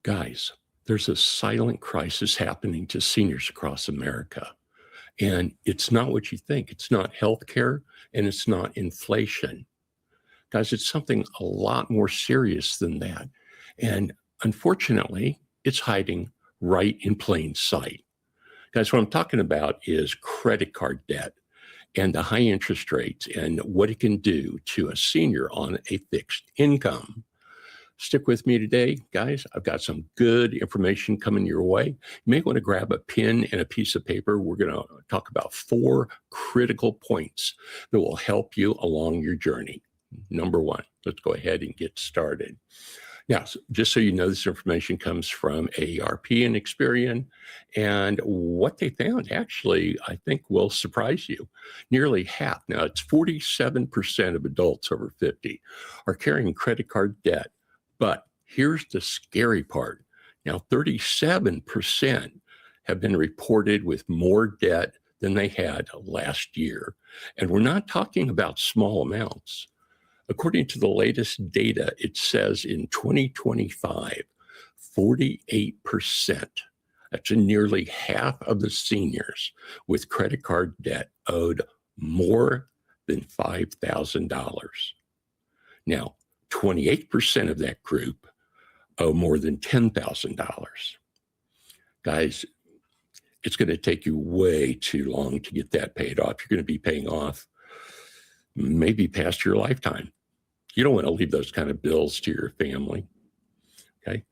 Guys, there's a silent crisis happening to seniors across America. And it's not what you think. It's not healthcare and it's not inflation. Guys, it's something a lot more serious than that. And unfortunately, it's hiding right in plain sight. Guys, what I'm talking about is credit card debt and the high interest rates and what it can do to a senior on a fixed income. Stick with me today, guys. I've got some good information coming your way. You may want to grab a pen and a piece of paper. We're going to talk about 4 critical points that will help you along your journey. Number 1, let's go ahead and get started. Now, just so you know, this information comes from AARP and Experian, and what they found actually, I think, will surprise you. Nearly half, now it's 47% of adults over 50 are carrying credit card debt. But here's the scary part. Now, 37% have been reported with more debt than they had last year. And we're not talking about small amounts. According to the latest data, it says in 2025, 48%, that's nearly half of the seniors with credit card debt owed more than $5,000. Now, 28% of that group owe more than $10,000. Guys, it's going to take you way too long to get that paid off. You're going to be paying off maybe past your lifetime. You don't want to leave those kind of bills to your family. Okay.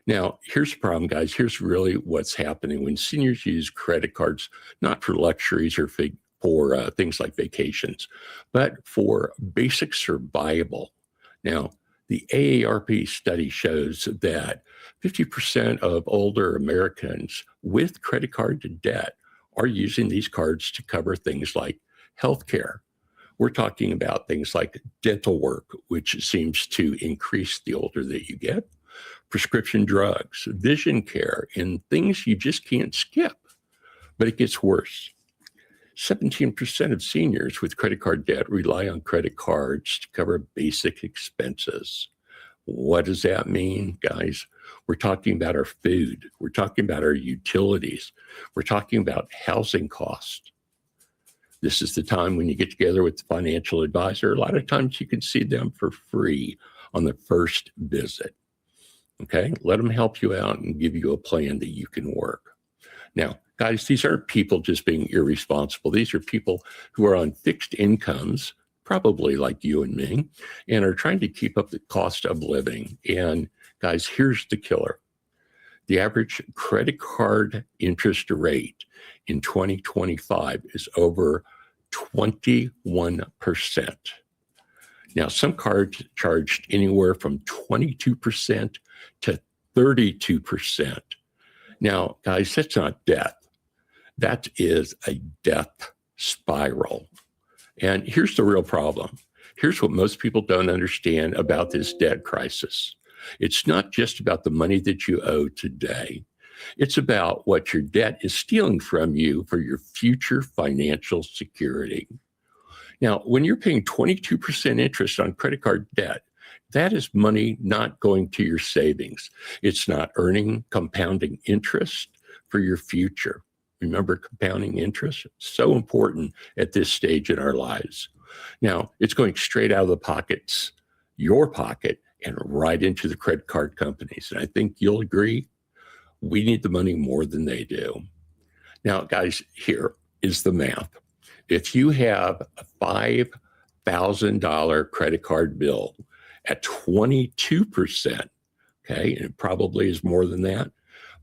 Now, here's the problem, guys. Here's really what's happening when seniors use credit cards, not for luxuries or for things like vacations, but for basic survival. Now, the AARP study shows that 50% of older Americans with credit card debt are using these cards to cover things like healthcare. We're talking about things like dental work, which seems to increase the older that you get, prescription drugs, vision care, and things you just can't skip. But it gets worse. 17% of seniors with credit card debt rely on credit cards to cover basic expenses. What does that mean, guys? We're talking about our food. We're talking about our utilities. We're talking about housing costs. This is the time when you get together with the financial advisor. A lot of times you can see them for free on the first visit. Okay? Let them help you out and give you a plan that you can work. Now, guys, these aren't people just being irresponsible. These are people who are on fixed incomes, probably like you and me, and are trying to keep up the cost of living. And guys, here's the killer. The average credit card interest rate in 2025 is over 21%. Now, some cards charged anywhere from 22% to 32%. Now, guys, that's not death. That is a death spiral. And here's the real problem. Here's what most people don't understand about this debt crisis. It's not just about the money that you owe today. It's about what your debt is stealing from you for your future financial security. Now, when you're paying 22% interest on credit card debt, that is money not going to your savings. It's not earning compounding interest for your future. Remember, compounding interest, so important at this stage in our lives. Now, it's going straight out of the pockets, your pocket, and right into the credit card companies. And I think you'll agree, we need the money more than they do. Now, guys, here is the math. If you have a $5,000 credit card bill at 22%, okay, and it probably is more than that,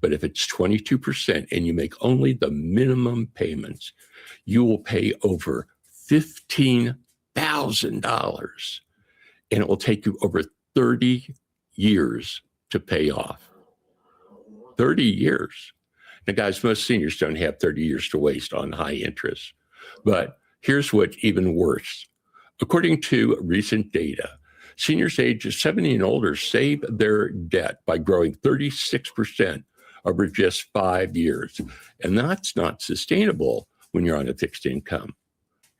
but if it's 22% and you make only the minimum payments, you will pay over $15,000, and it will take you over 30 years to pay off. 30 years. Now, guys, most seniors don't have 30 years to waste on high interest. But here's what's even worse. According to recent data, seniors ages 70 and older save their debt by growing 36% over just 5 years. And that's not sustainable when you're on a fixed income.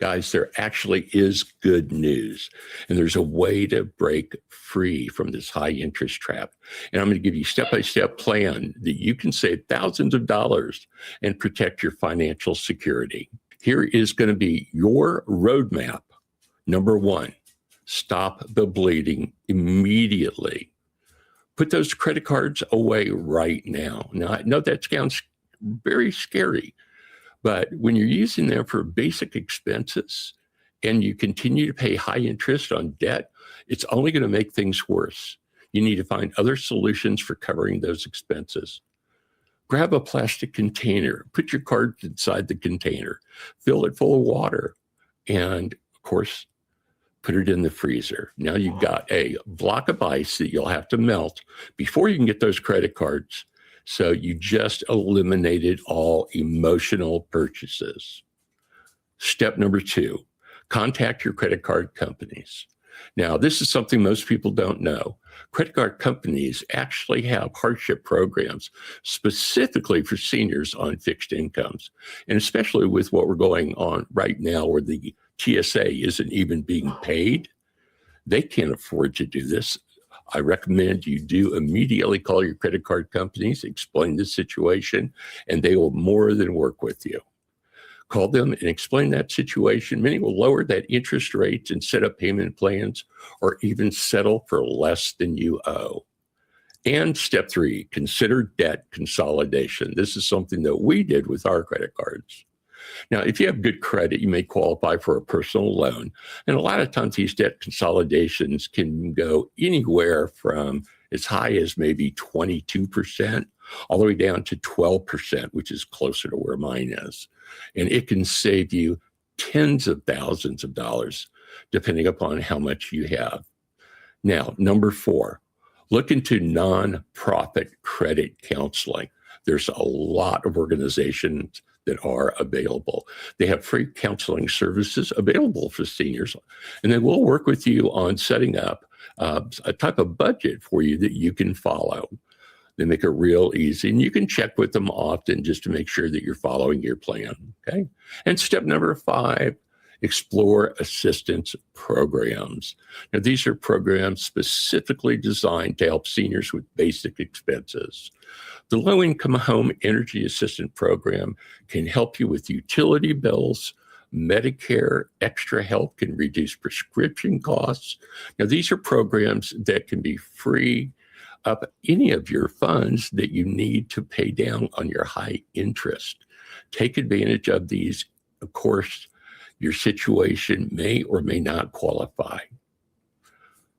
Guys, there actually is good news, and there's a way to break free from this high interest trap. And I'm going to give you a step-by-step plan that you can save thousands of dollars and protect your financial security. Here is going to be your roadmap. Number one, stop the bleeding immediately. Put those credit cards away right now. Now, I know that sounds very scary, but when you're using them for basic expenses and you continue to pay high interest on debt, it's only going to make things worse. You need to find other solutions for covering those expenses. Grab a plastic container, put your cards inside the container, fill it full of water, and of course, put it in the freezer. Now you've got a block of ice that you'll have to melt before you can get those credit cards. So you just eliminated all emotional purchases. Step number two, contact your credit card companies. Now, this is something most people don't know. Credit card companies actually have hardship programs specifically for seniors on fixed incomes. And especially with what we're going on right now where the TSA isn't even being paid, they can't afford to do this. I recommend you do immediately call your credit card companies, explain the situation, and they will more than work with you. Call them and explain that situation. Many will lower that interest rate and set up payment plans or even settle for less than you owe. And step three, consider debt consolidation. This is something that we did with our credit cards. Now, if you have good credit, you may qualify for a personal loan. And a lot of times these debt consolidations can go anywhere from as high as maybe 22% all the way down to 12%, which is closer to where mine is. And it can save you tens of thousands of dollars, depending upon how much you have. Now, number four, look into nonprofit credit counseling. There's a lot of organizations that are available. They have free counseling services available for seniors, and they will work with you on setting up a type of budget for you that you can follow. They make it real easy, and you can check with them often just to make sure that you're following your plan, okay? And step number five, explore assistance programs. Now, these are programs specifically designed to help seniors with basic expenses. The Low-Income Home Energy Assistance Program can help you with utility bills. Medicare Extra Help can reduce prescription costs. Now, these are programs that can be free up any of your funds that you need to pay down on your high interest. Take advantage of these. Of course, your situation may or may not qualify.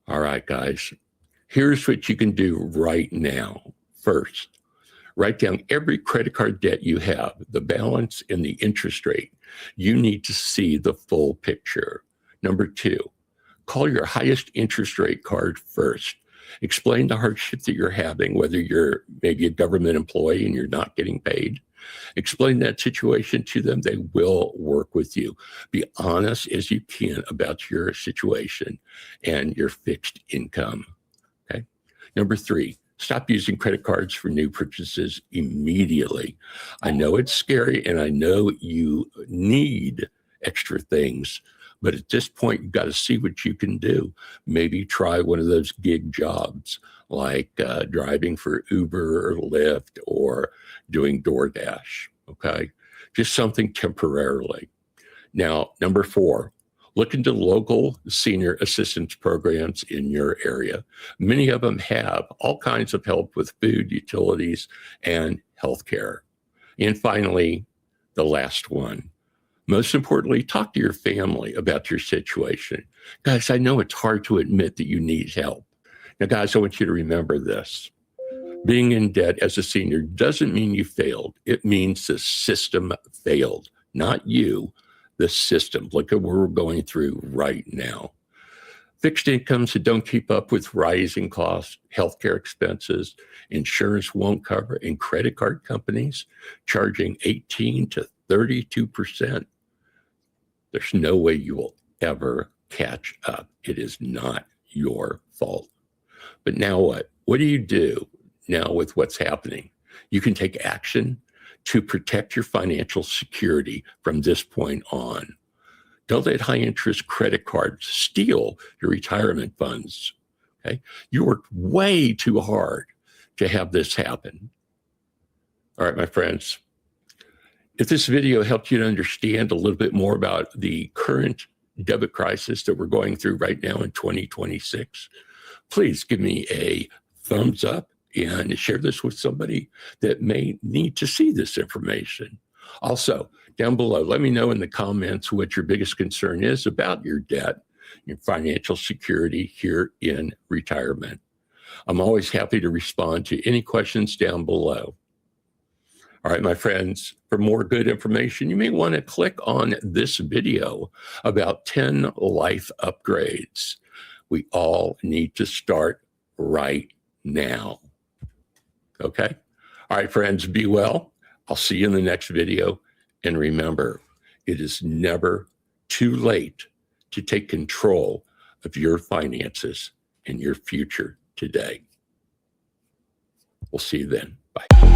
All right, guys, here's what you can do right now. First, write down every credit card debt you have, the balance and the interest rate. You need to see the full picture. Number two, call your highest interest rate card first. Explain the hardship that you're having, whether you're maybe a government employee and you're not getting paid. Explain that situation to them. They will work with you. Be honest as you can about your situation and your fixed income. Okay. Number three, stop using credit cards for new purchases immediately. I know it's scary and I know you need extra things, but at this point, you've got to see what you can do. Maybe try one of those gig jobs like driving for Uber or Lyft or doing DoorDash, okay? Just something temporarily. Now, number four, look into local senior assistance programs in your area. Many of them have all kinds of help with food, utilities, and healthcare. And finally, the last one. Most importantly, talk to your family about your situation. Guys, I know it's hard to admit that you need help. Now, guys, I want you to remember this. Being in debt as a senior doesn't mean you failed. It means the system failed, not you, the system. Look at what we're going through right now. Fixed incomes that don't keep up with rising costs, healthcare expenses, insurance won't cover, and credit card companies charging 18 to 32%. There's no way you will ever catch up. It is not your fault. But now what? What do you do now with what's happening? You can take action to protect your financial security from this point on. Don't let high interest credit cards steal your retirement funds. Okay? You worked way too hard to have this happen. All right, my friends. If this video helped you to understand a little bit more about the current debit crisis that we're going through right now in 2026, please give me a thumbs up and share this with somebody that may need to see this information. Also, down below, let me know in the comments what your biggest concern is about your debt, your financial security here in retirement. I'm always happy to respond to any questions down below. All right, my friends, for more good information, you may want to click on this video about 10 life upgrades. We all need to start right now. Okay? All right, friends, be well. I'll see you in the next video. And remember, it is never too late to take control of your finances and your future today. We'll see you then. Bye.